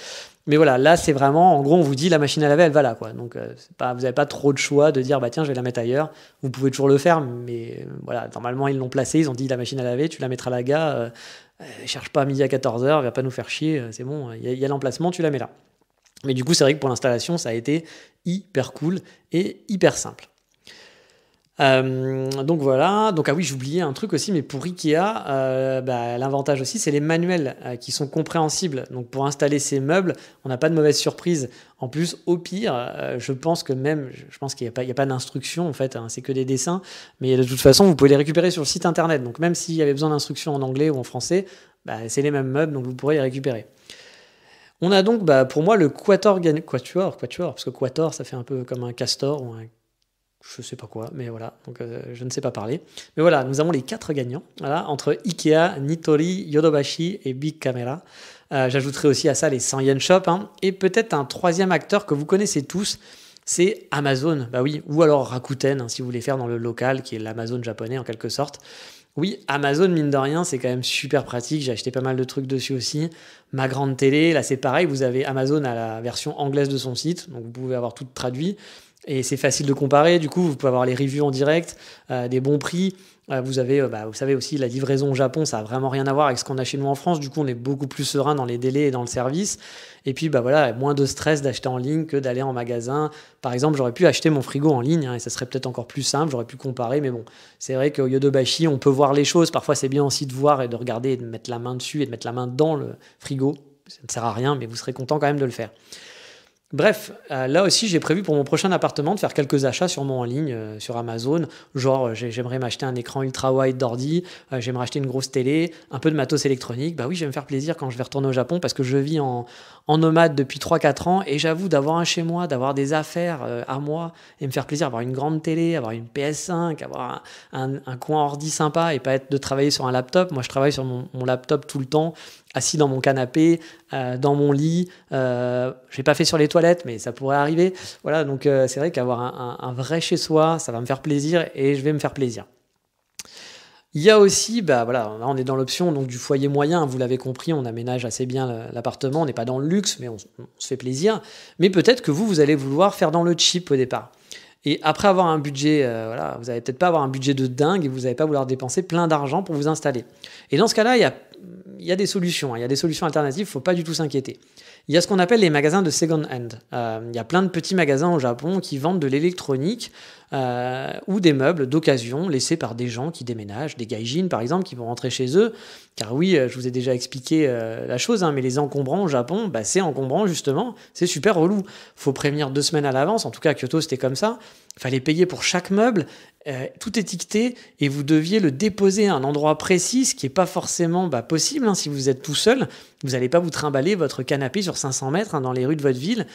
Mais voilà, là, c'est vraiment, en gros, on vous dit, la machine à laver, elle va là, quoi. Donc, vous n'avez pas trop de choix de dire, tiens, je vais la mettre ailleurs. Vous pouvez toujours le faire, mais voilà, normalement, ils l'ont placée. Ils ont dit, la machine à laver, tu la mettras là, gars. Cherche pas à midi à 14h, va pas nous faire chier. C'est bon, il y a l'emplacement, tu la mets là. Mais du coup, c'est vrai que pour l'installation, ça a été hyper cool et hyper simple. Donc voilà, donc ah oui, j'oubliais un truc aussi, mais pour Ikea, l'avantage aussi, c'est les manuels qui sont compréhensibles. Donc pour installer ces meubles, on n'a pas de mauvaise surprise. En plus, au pire, je pense que même, je pense qu'il n'y a pas d'instructions en fait, hein, c'est que des dessins, mais de toute façon, vous pouvez les récupérer sur le site internet. Donc même s'il y avait besoin d'instructions en anglais ou en français, c'est les mêmes meubles, donc vous pourrez les récupérer. On a donc, pour moi, le quatuor, parce que quatuor, ça fait un peu comme un castor ou un je sais pas quoi, mais voilà, donc je ne sais pas parler. Mais voilà, nous avons les 4 gagnants, voilà, entre Ikea, Nitori, Yodobashi et Big Camera. J'ajouterai aussi à ça les 100 Yen Shop, hein, et peut-être un troisième acteur que vous connaissez tous, c'est Amazon, bah oui, ou alors Rakuten, hein, si vous voulez faire dans le local, qui est l'Amazon japonais en quelque sorte. Oui, Amazon, mine de rien, c'est quand même super pratique. J'ai acheté pas mal de trucs dessus aussi. Ma grande télé, là c'est pareil, vous avez Amazon à la version anglaise de son site, donc vous pouvez avoir tout traduit. Et c'est facile de comparer, du coup, vous pouvez avoir les reviews en direct, des bons prix. Vous savez aussi, la livraison au Japon, ça n'a vraiment rien à voir avec ce qu'on a chez nous en France. Du coup, on est beaucoup plus serein dans les délais et dans le service. Et puis, voilà, moins de stress d'acheter en ligne que d'aller en magasin. Par exemple, j'aurais pu acheter mon frigo en ligne, hein, et ça serait peut-être encore plus simple. J'aurais pu comparer, mais bon, c'est vrai qu'au Yodobashi, on peut voir les choses. Parfois, c'est bien aussi de voir et de regarder et de mettre la main dessus et de mettre la main dans le frigo. Ça ne sert à rien, mais vous serez content quand même de le faire. Bref, là aussi, j'ai prévu pour mon prochain appartement de faire quelques achats sûrement en ligne sur Amazon. Genre, j'aimerais m'acheter un écran ultra-wide d'ordi, j'aimerais acheter une grosse télé, un peu de matos électronique. Bah oui, je vais me faire plaisir quand je vais retourner au Japon parce que je vis en nomade depuis 3-4 ans et j'avoue d'avoir un chez moi, d'avoir des affaires à moi et me faire plaisir, avoir une grande télé, avoir une PS5, avoir un coin ordi sympa et pas être de travailler sur un laptop. Moi, je travaille sur mon laptop tout le temps, assis dans mon canapé, dans mon lit. Je n'ai pas fait sur les toilettes, mais ça pourrait arriver. Voilà, donc c'est vrai qu'avoir un vrai chez soi, ça va me faire plaisir et je vais me faire plaisir. Il y a aussi, là on est dans l'option donc, du foyer moyen, vous l'avez compris, on aménage assez bien l'appartement, on n'est pas dans le luxe, mais on se fait plaisir. Mais peut-être que vous allez vouloir faire dans le cheap au départ. Et après avoir un budget, vous n'allez peut-être pas avoir un budget de dingue et vous n'allez pas vouloir dépenser plein d'argent pour vous installer. Et dans ce cas-là, il y a des solutions, il y a des solutions alternatives, il ne faut pas du tout s'inquiéter. Il y a ce qu'on appelle les magasins de second hand. Il y a plein de petits magasins au Japon qui vendent de l'électronique ou des meubles d'occasion laissés par des gens qui déménagent, des gaijins par exemple, qui vont rentrer chez eux. Car oui, je vous ai déjà expliqué la chose, mais les encombrants au Japon, c'est encombrant justement, c'est super relou. Faut prévenir 2 semaines à l'avance, en tout cas à Kyoto c'était comme ça. Il fallait payer pour chaque meuble, tout étiqueté, et vous deviez le déposer à un endroit précis, ce qui n'est pas forcément possible si vous êtes tout seul. Vous n'allez pas vous trimballer votre canapé sur 500 mètres dans les rues de votre ville,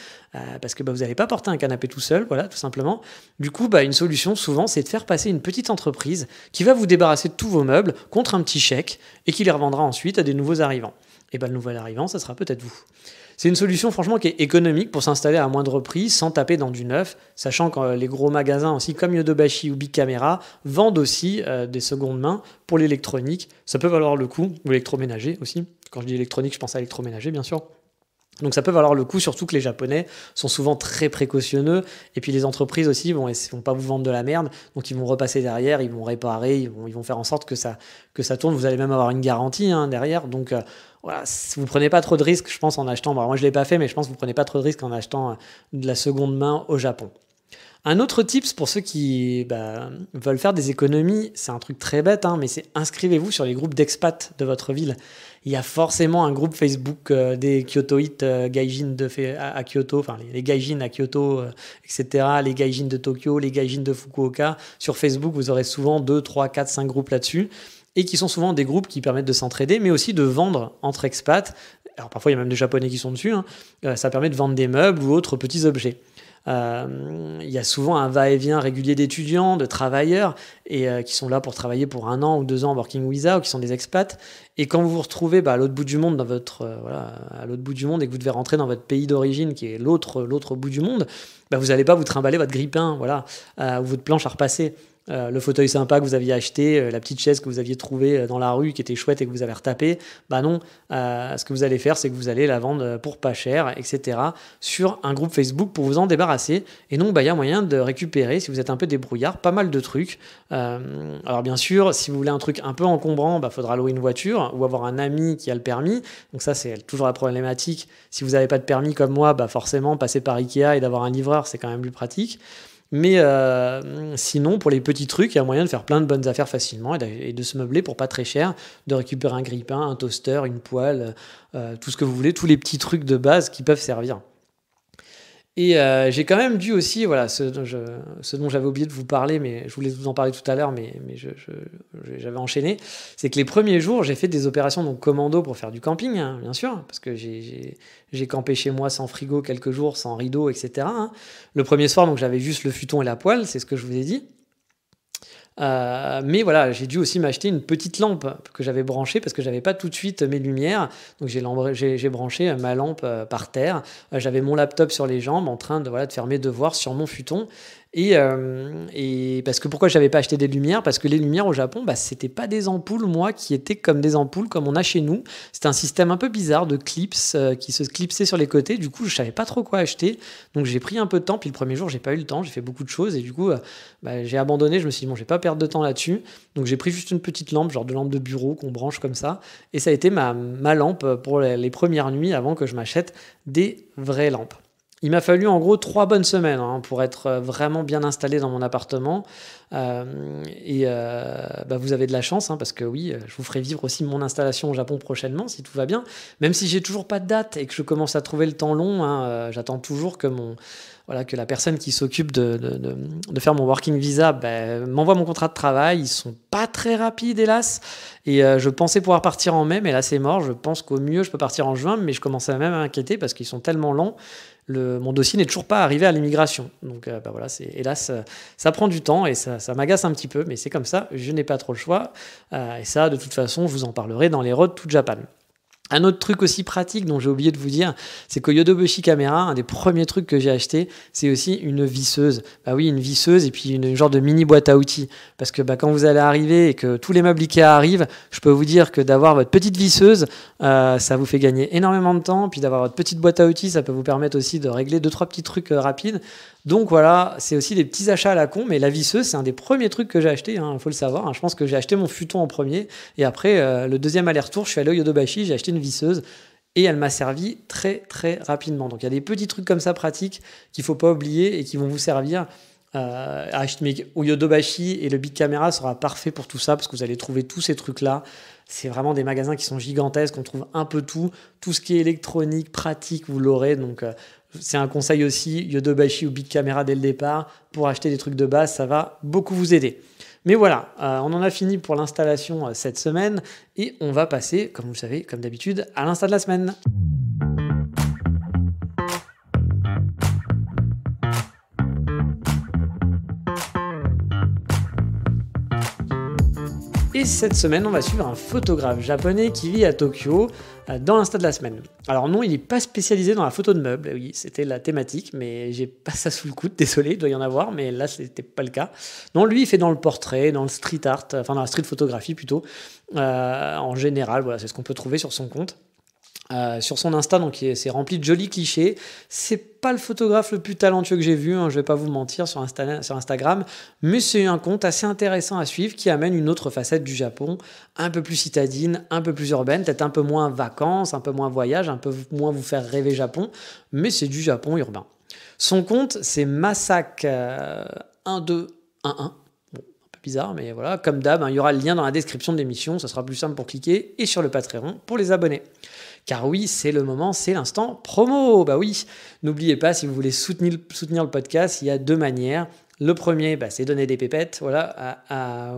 parce que vous n'allez pas porter un canapé tout seul, voilà, tout simplement. Du coup, une solution souvent, c'est de faire passer une petite entreprise qui va vous débarrasser de tous vos meubles contre un petit chèque et qui les revendra ensuite à des nouveaux arrivants. Et le nouvel arrivant, ça sera peut-être vous. C'est une solution franchement qui est économique pour s'installer à moindre prix sans taper dans du neuf, sachant que les gros magasins aussi comme Yodobashi ou Big Camera vendent aussi des secondes mains pour l'électronique. Ça peut valoir le coup, ou l'électroménager aussi. Quand je dis électronique, je pense à électroménager bien sûr. Donc ça peut valoir le coup, surtout que les Japonais sont souvent très précautionneux. Et puis les entreprises aussi vont pas vous vendre de la merde. Donc ils vont repasser derrière, ils vont réparer, ils vont faire en sorte que ça tourne. Vous allez même avoir une garantie derrière. Donc voilà, vous ne prenez pas trop de risques, je pense, en achetant. Moi, je ne l'ai pas fait, mais je pense que vous ne prenez pas trop de risques en achetant de la seconde main au Japon. Un autre tips pour ceux qui veulent faire des économies, c'est un truc très bête, mais c'est inscrivez-vous sur les groupes d'expats de votre ville. Il y a forcément un groupe Facebook des Kyotoites gaijin à Kyoto, enfin les gaijins à Kyoto, etc., les gaijins de Tokyo, les gaijins de Fukuoka. Sur Facebook, vous aurez souvent 2, 3, 4, 5 groupes là-dessus, et qui sont souvent des groupes qui permettent de s'entraider, mais aussi de vendre entre expats. Alors parfois, il y a même des Japonais qui sont dessus. Ça permet de vendre des meubles ou autres petits objets. Il y a souvent un va-et-vient régulier d'étudiants, de travailleurs, et qui sont là pour travailler pour 1 an ou 2 ans en working visa, ou qui sont des expats. Et quand vous vous retrouvez à l'autre bout du monde, à l'autre bout du monde, et que vous devez rentrer dans votre pays d'origine, qui est l'autre bout du monde, vous n'allez pas vous trimballer votre grille-pain, ou votre planche à repasser. Le fauteuil sympa que vous aviez acheté, la petite chaise que vous aviez trouvée dans la rue qui était chouette et que vous avez retapée, non, ce que vous allez faire, c'est que vous allez la vendre pour pas cher, etc. sur un groupe Facebook pour vous en débarrasser. Et donc, y a moyen de récupérer, si vous êtes un peu débrouillard, pas mal de trucs. Alors bien sûr, si vous voulez un truc un peu encombrant, faudra louer une voiture ou avoir un ami qui a le permis. Donc ça, c'est toujours la problématique. Si vous n'avez pas de permis comme moi, forcément, passer par Ikea et d'avoir un livreur, c'est quand même plus pratique. Mais sinon, pour les petits trucs, il y a moyen de faire plein de bonnes affaires facilement et de se meubler pour pas très cher, de récupérer un grille-pain, un toaster, une poêle, tout ce que vous voulez, tous les petits trucs de base qui peuvent servir. Et j'ai quand même dû aussi, voilà, ce dont j'avais oublié de vous parler, mais je voulais vous en parler tout à l'heure, mais j'avais enchaîné, c'est que les premiers jours, j'ai fait des opérations donc commando pour faire du camping, hein, bien sûr, parce que j'ai campé chez moi sans frigo quelques jours, sans rideau, etc. hein. Le premier soir, donc j'avais juste le futon et la poêle, c'est ce que je vous ai dit. Mais voilà, j'ai dû aussi m'acheter une petite lampe que j'avais branchée parce que j'avais pas tout de suite mes lumières. Donc j'ai branché ma lampe par terre. J'avais mon laptop sur les jambes en train de faire mes devoirs sur mon futon. Et parce que pourquoi j'avais pas acheté des lumières? Parce que les lumières au Japon, c'était pas des ampoules, moi, qui étaient comme des ampoules comme on a chez nous. C'était un système un peu bizarre de clips qui se clipsaient sur les côtés. Du coup, je savais pas trop quoi acheter. Donc j'ai pris un peu de temps. Puis le premier jour, j'ai pas eu le temps. J'ai fait beaucoup de choses et du coup, j'ai abandonné. Je me suis dit bon, je vais pas perdre de temps là-dessus. Donc j'ai pris juste une petite lampe, genre de lampe de bureau qu'on branche comme ça. Et ça a été ma lampe pour les premières nuits avant que je m'achète des vraies lampes. Il m'a fallu en gros 3 bonnes semaines pour être vraiment bien installé dans mon appartement. Vous avez de la chance parce que oui, je vous ferai vivre aussi mon installation au Japon prochainement si tout va bien. Même si j'ai toujours pas de date et que je commence à trouver le temps long, j'attends toujours que que la personne qui s'occupe de faire mon working visa m'envoie mon contrat de travail. Ils sont pas très rapides, hélas. Et je pensais pouvoir partir en mai, mais là c'est mort. Je pense qu'au mieux je peux partir en juin, mais je commence à même à m'inquiéter parce qu'ils sont tellement lents. Mon dossier n'est toujours pas arrivé à l'immigration. Donc hélas, ça prend du temps et ça m'agace un petit peu, mais c'est comme ça, je n'ai pas trop le choix. Et ça, de toute façon, je vous en parlerai dans les Road to Japan. Un autre truc aussi pratique dont j'ai oublié de vous dire, c'est qu'au Yodobashi Camera, un des premiers trucs que j'ai acheté, c'est aussi une visseuse. Oui, une visseuse et puis une genre de mini boîte à outils. Parce que quand vous allez arriver et que tous les meubles Ikea arrivent, je peux vous dire que d'avoir votre petite visseuse, ça vous fait gagner énormément de temps. Puis d'avoir votre petite boîte à outils, ça peut vous permettre aussi de régler 2-3 petits trucs rapides. Donc voilà, c'est aussi des petits achats à la con, mais la visseuse, c'est un des premiers trucs que j'ai acheté, il faut le savoir. Je pense que j'ai acheté mon futon en premier, et après, le deuxième aller-retour, je suis allé au Yodobashi, j'ai acheté une visseuse, et elle m'a servi très très rapidement. Donc il y a des petits trucs comme ça pratiques qu'il ne faut pas oublier et qui vont vous servir. Au Yodobashi, et le Big Camera sera parfait pour tout ça, parce que vous allez trouver tous ces trucs-là. C'est vraiment des magasins qui sont gigantesques, on trouve un peu tout ce qui est électronique, pratique, vous l'aurez. Donc c'est un conseil aussi, Yodobashi ou Big Camera dès le départ, pour acheter des trucs de base, ça va beaucoup vous aider. Mais voilà, on en a fini pour l'installation cette semaine, et on va passer, comme vous le savez, comme d'habitude, à l'insta de la semaine. Et cette semaine, on va suivre un photographe japonais qui vit à Tokyo dans l'insta de la semaine. Alors non, il n'est pas spécialisé dans la photo de meubles, oui, c'était la thématique, mais j'ai pas ça sous le coude, désolé, il doit y en avoir, mais là, c'était pas le cas. Non, lui, il fait dans le portrait, dans le street art, enfin dans la street photographie plutôt, en général, voilà, c'est ce qu'on peut trouver sur son compte. Sur son Insta, donc c'est rempli de jolis clichés. C'est pas le photographe le plus talentueux que j'ai vu, je vais pas vous mentir, sur Instagram, mais c'est un compte assez intéressant à suivre qui amène une autre facette du Japon, un peu plus citadine, un peu plus urbaine, peut-être un peu moins vacances, un peu moins voyage, un peu moins vous faire rêver Japon, mais c'est du Japon urbain. Son compte, c'est Masak1211. Bizarre, mais voilà, comme d'hab, il y aura le lien dans la description de l'émission, ça sera plus simple pour cliquer, et sur le Patreon pour les abonnés. Car oui, c'est le moment, c'est l'instant promo. Oui, n'oubliez pas, si vous voulez soutenir le podcast, il y a 2 manières. Le premier, c'est donner des pépettes, voilà,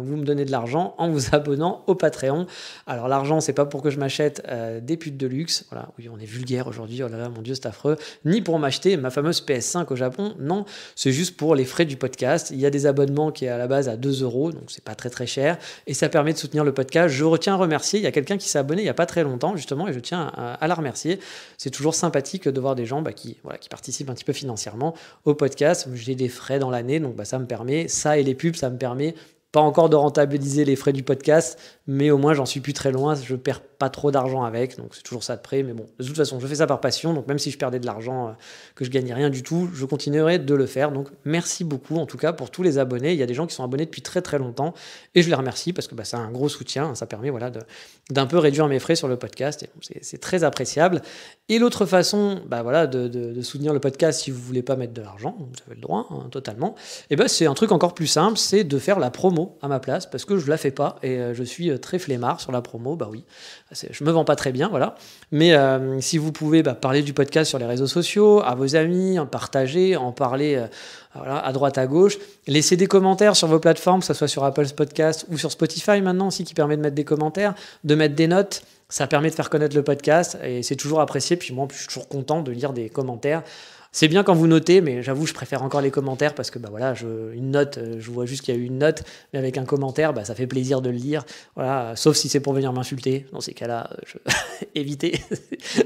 vous me donnez de l'argent en vous abonnant au Patreon. Alors l'argent, c'est pas pour que je m'achète des putes de luxe, voilà, oui, on est vulgaire aujourd'hui, oh là là, mon Dieu, c'est affreux, ni pour m'acheter ma fameuse PS5 au Japon, non, c'est juste pour les frais du podcast. Il y a des abonnements qui est à la base à 2 €, donc c'est pas très très cher, et ça permet de soutenir le podcast. Je retiens à remercier, il y a quelqu'un qui s'est abonné il y a pas très longtemps, justement, et je tiens à la remercier. C'est toujours sympathique de voir des gens qui participent un petit peu financièrement au podcast. J'ai des frais dans l'année, donc ça me permet, ça et les pubs, ça me permet pas encore de rentabiliser les frais du podcast, mais au moins j'en suis plus très loin, je perds pas trop d'argent avec, donc c'est toujours ça de près, mais bon, de toute façon, je fais ça par passion, donc même si je perdais de l'argent, que je gagnais rien du tout, je continuerai de le faire, donc merci beaucoup en tout cas pour tous les abonnés, il y a des gens qui sont abonnés depuis très très longtemps, et je les remercie parce que c'est un gros soutien, ça permet voilà, d'un peu réduire mes frais sur le podcast, et c'est très appréciable. Et l'autre façon voilà, de soutenir le podcast si vous voulez pas mettre de l'argent, vous avez le droit totalement, et c'est un truc encore plus simple, c'est de faire la promo à ma place, parce que je la fais pas, et je suis très flemmard sur la promo, oui, je me vends pas très bien, voilà, mais si vous pouvez parler du podcast sur les réseaux sociaux, à vos amis, en partager, en parler voilà, à droite, à gauche, laissez des commentaires sur vos plateformes, que ce soit sur Apple Podcast ou sur Spotify maintenant aussi, qui permet de mettre des commentaires, de mettre des notes, ça permet de faire connaître le podcast, et c'est toujours apprécié, puis moi, je suis toujours content de lire des commentaires. C'est bien quand vous notez, mais j'avoue, je préfère encore les commentaires parce que voilà, une note, je vois juste qu'il y a eu une note, mais avec un commentaire, ça fait plaisir de le lire. Voilà, sauf si c'est pour venir m'insulter. Dans ces cas-là, évitez.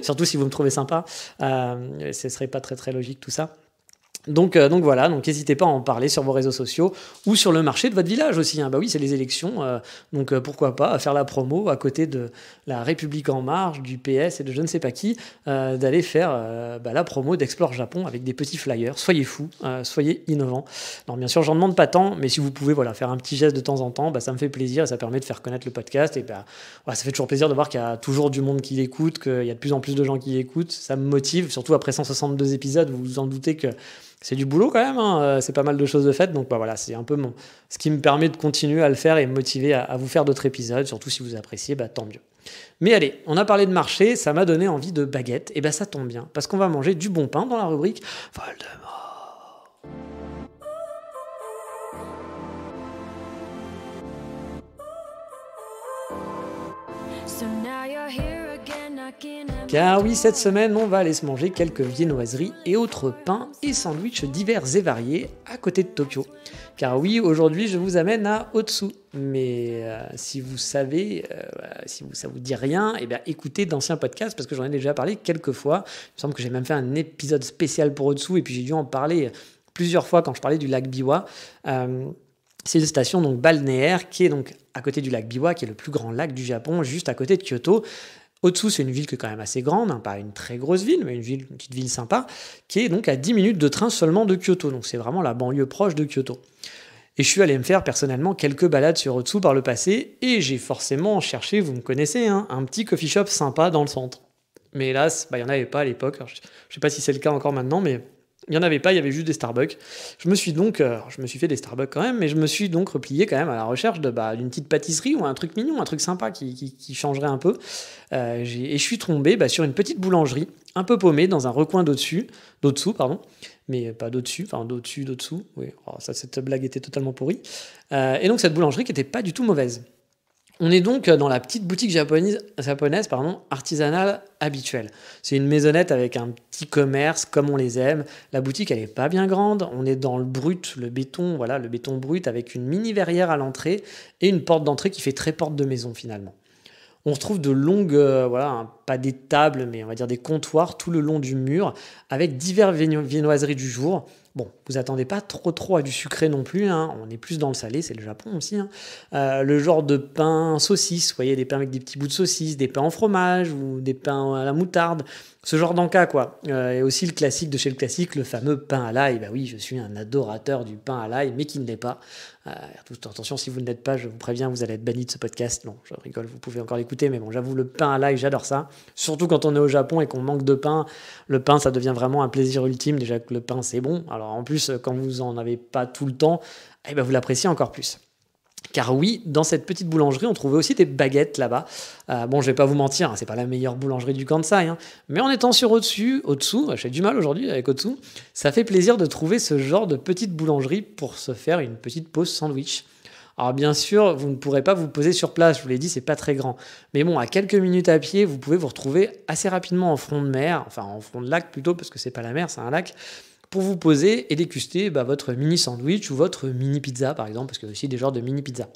Surtout si vous me trouvez sympa. Ce serait pas très très logique tout ça. Donc voilà, donc n'hésitez pas à en parler sur vos réseaux sociaux ou sur le marché de votre village aussi. Oui, c'est les élections, donc pourquoi pas faire la promo à côté de la République En Marche, du PS et de je ne sais pas qui, d'aller faire la promo d'Explore Japon avec des petits flyers. Soyez fous, soyez innovants. Non, bien sûr, j'en demande pas tant, mais si vous pouvez faire un petit geste de temps en temps, ça me fait plaisir et ça permet de faire connaître le podcast. Et ça fait toujours plaisir de voir qu'il y a toujours du monde qui l'écoute, qu'il y a de plus en plus de gens qui l'écoutent. Ça me motive, surtout après 162 épisodes, vous vous en doutez que c'est du boulot quand même, c'est pas mal de choses de faites, donc voilà, c'est un peu ce qui me permet de continuer à le faire et me motiver à vous faire d'autres épisodes, surtout si vous appréciez, tant mieux. Mais allez, on a parlé de marché, ça m'a donné envie de baguette, et ça tombe bien, parce qu'on va manger du bon pain dans la rubrique Voldemort. Car oui, cette semaine, on va aller se manger quelques viennoiseries et autres pains et sandwichs divers et variés à côté de Tokyo. Car oui, aujourd'hui, je vous amène à Otsu. Mais si vous savez, si ça vous dit rien, écoutez d'anciens podcasts parce que j'en ai déjà parlé quelques fois. Il me semble que j'ai même fait un épisode spécial pour Otsu et puis j'ai dû en parler plusieurs fois quand je parlais du lac Biwa. C'est une station donc balnéaire qui est donc à côté du lac Biwa, qui est le plus grand lac du Japon, juste à côté de Kyoto. Otsu, c'est une ville qui est quand même assez grande, pas une très grosse ville, mais une petite ville sympa, qui est donc à 10 minutes de train seulement de Kyoto. Donc c'est vraiment la banlieue proche de Kyoto. Et je suis allé me faire personnellement quelques balades sur Otsu par le passé, et j'ai forcément cherché, vous me connaissez, un petit coffee shop sympa dans le centre. Mais hélas, il n'y en avait pas à l'époque. Alors, je ne sais pas si c'est le cas encore maintenant, mais il n'y en avait pas, il y avait juste des Starbucks. Je me suis fait des Starbucks quand même, mais je me suis donc replié quand même à la recherche d'une petite pâtisserie ou un truc mignon, un truc sympa qui changerait un peu. Et je suis tombé sur une petite boulangerie, un peu paumée, dans un recoin d'Otsu, mais pas d'au-dessus, enfin d'au-dessous. Oui, cette blague était totalement pourrie. Et donc cette boulangerie qui n'était pas du tout mauvaise. On est donc dans la petite boutique japonaise artisanale habituelle. C'est une maisonnette avec un petit commerce comme on les aime. La boutique, elle n'est pas bien grande. On est dans le brut, le béton brut avec une mini verrière à l'entrée et une porte d'entrée qui fait très porte de maison finalement. On retrouve de longues, pas des tables, mais on va dire des comptoirs tout le long du mur avec diverses viennoiseries du jour. Bon, vous attendez pas trop à du sucré non plus, on est plus dans le salé, c'est le Japon aussi. Le genre de pain saucisse, vous voyez, des pains avec des petits bouts de saucisse, des pains en fromage ou des pains à la moutarde, ce genre d'encas quoi. Et aussi le classique de chez le classique, le fameux pain à l'ail. Oui, je suis un adorateur du pain à l'ail, mais qui ne l'est pas. Attention, si vous ne l'êtes pas, je vous préviens, vous allez être banni de ce podcast. Non, je rigole, vous pouvez encore l'écouter, mais bon, j'avoue, le pain à l'ail, j'adore ça. Surtout quand on est au Japon et qu'on manque de pain. Le pain, ça devient vraiment un plaisir ultime. Déjà que le pain, c'est bon. Alors en plus, quand vous en avez pas tout le temps, vous l'appréciez encore plus. Car oui, dans cette petite boulangerie, on trouvait aussi des baguettes là-bas. Je vais pas vous mentir, c'est pas la meilleure boulangerie du Kansai, mais en étant sur Otsu, j'ai du mal aujourd'hui avec Otsu, ça fait plaisir de trouver ce genre de petite boulangerie pour se faire une petite pause sandwich. Alors bien sûr, vous ne pourrez pas vous poser sur place, je vous l'ai dit, c'est pas très grand. Mais bon, à quelques minutes à pied, vous pouvez vous retrouver assez rapidement en front de mer, enfin en front de lac plutôt, parce que c'est pas la mer, c'est un lac, pour vous poser et déguster votre mini sandwich ou votre mini pizza par exemple, parce qu'il y a aussi des genres de mini pizza.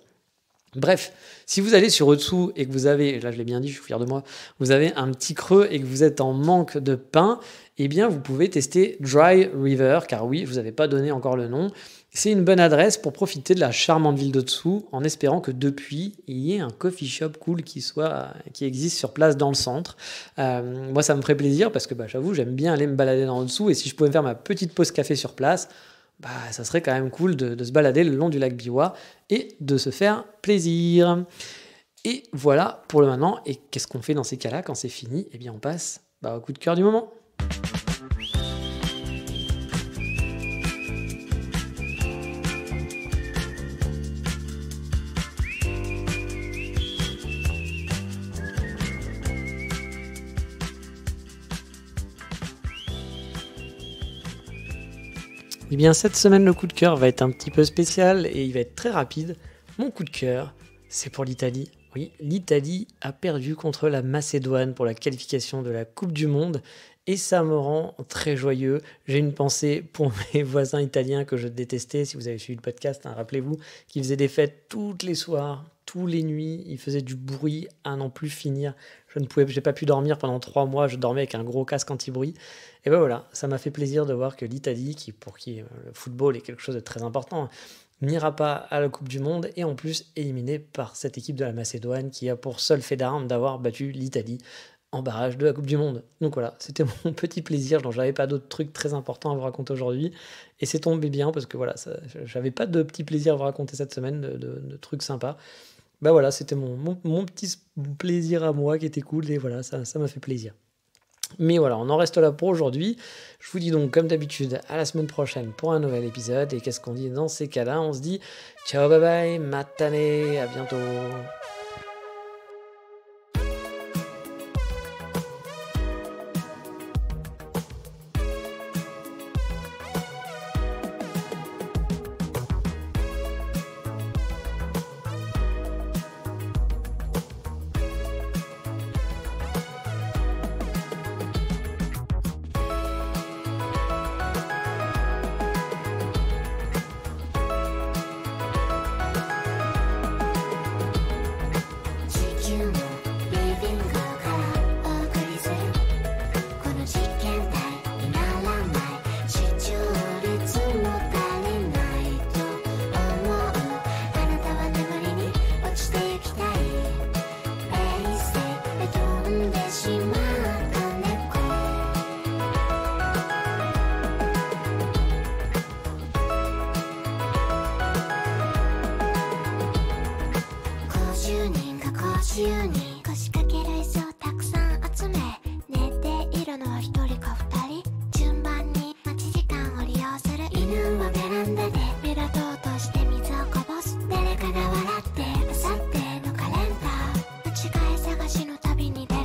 Bref, si vous allez sur Otsu et que vous avez, là je l'ai bien dit, je suis fier de moi, vous avez un petit creux et que vous êtes en manque de pain, eh bien vous pouvez tester Dry River, car oui, je vous avais pas donné encore le nom. C'est une bonne adresse pour profiter de la charmante ville d'Otsu, en espérant que depuis, il y ait un coffee shop cool qui existe sur place dans le centre. Moi, ça me ferait plaisir parce que j'avoue, j'aime bien aller me balader dans Otsu, et si je pouvais me faire ma petite pause café sur place, ça serait quand même cool de se balader le long du lac Biwa et de se faire plaisir. Et voilà pour le maintenant. Et qu'est-ce qu'on fait dans ces cas-là quand c'est fini? Eh bien, on passe au coup de cœur du moment. Eh bien, cette semaine, le coup de cœur va être un petit peu spécial et il va être très rapide. Mon coup de cœur, c'est pour l'Italie. Oui, l'Italie a perdu contre la Macédoine pour la qualification de la Coupe du Monde et ça me rend très joyeux. J'ai une pensée pour mes voisins italiens que je détestais. Si vous avez suivi le podcast, rappelez-vous, qui faisaient des fêtes toutes les soirs, toutes les nuits. Ils faisaient du bruit à n'en plus finir. J'ai pas pu dormir pendant 3 mois. Je dormais avec un gros casque anti-bruit. Et voilà, ça m'a fait plaisir de voir que l'Italie, pour qui le football est quelque chose de très important, n'ira pas à la Coupe du Monde et en plus éliminée par cette équipe de la Macédoine qui a pour seul fait d'armes d'avoir battu l'Italie en barrage de la Coupe du Monde. Donc voilà, c'était mon petit plaisir. J'avais pas d'autres trucs très importants à vous raconter aujourd'hui et c'est tombé bien parce que j'avais pas de petits plaisirs à vous raconter cette semaine, de trucs sympas. Voilà, c'était mon petit plaisir à moi qui était cool et voilà, ça m'a fait plaisir. Mais voilà, on en reste là pour aujourd'hui. Je vous dis donc comme d'habitude à la semaine prochaine pour un nouvel épisode. Et qu'est-ce qu'on dit dans ces cas-là? On se dit ciao, bye bye, matane, à bientôt.自由に腰掛ける椅子をたくさん集め、寝ているのは一人か二人、順番に待ち時間を利用する。犬はベランダで目立とうとして水をこぼす。誰かが笑ってあさってのカレンダー、間違い探しの旅に出る。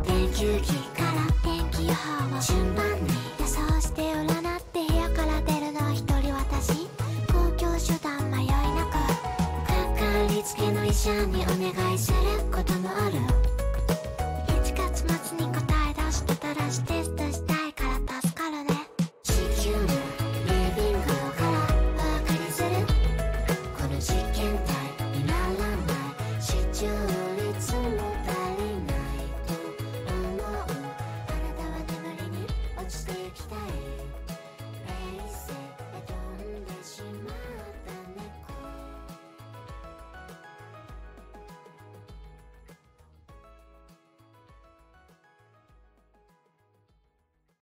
電球機から天気予報を順番に予想して占って部屋から出るのは一人私。公共手段迷いなく、かかりつけの医者にお願いすることもある。